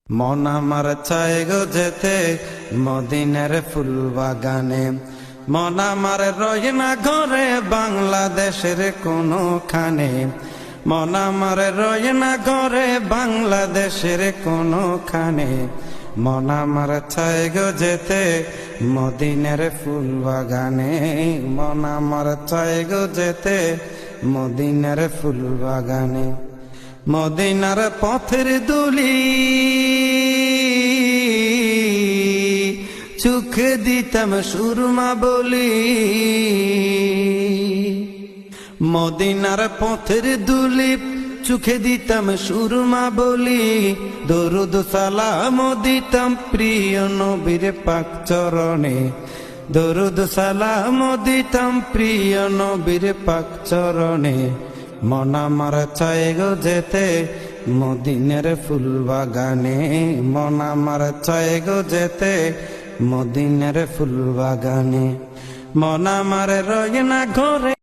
মন আমার চায় গো যেতে মদিনার ফুল বাগানে। মন আমার রয় না ঘরে বাংলাদেশের কোনখানে। মন আমার রয় না ঘরে বাংলাদেশের কোনখানে। মন আমার চায় গো যেতে মদিনার ফুল বাগানে। মন আমার চায় গো যেতে মদিনার ফুল বাগানে। মদিনার পথের দুলি চোখে দিতাম সুরমা বলি। মদিনার পথের দুলি চোখে দিতাম সুরমা বলি। দরুদ সালাম দিতাম প্রিয় নবীর পাক চরণে। দরুদ সালাম দিতাম প্রিয় নবীর পাক চরণে। মন আমার চায় গো যেতে মদিনার ফুল বাগানে। মন আমার চায় গো যেতে মদিনার ফুল বাগানে। মন আমার রয় না ঘরে।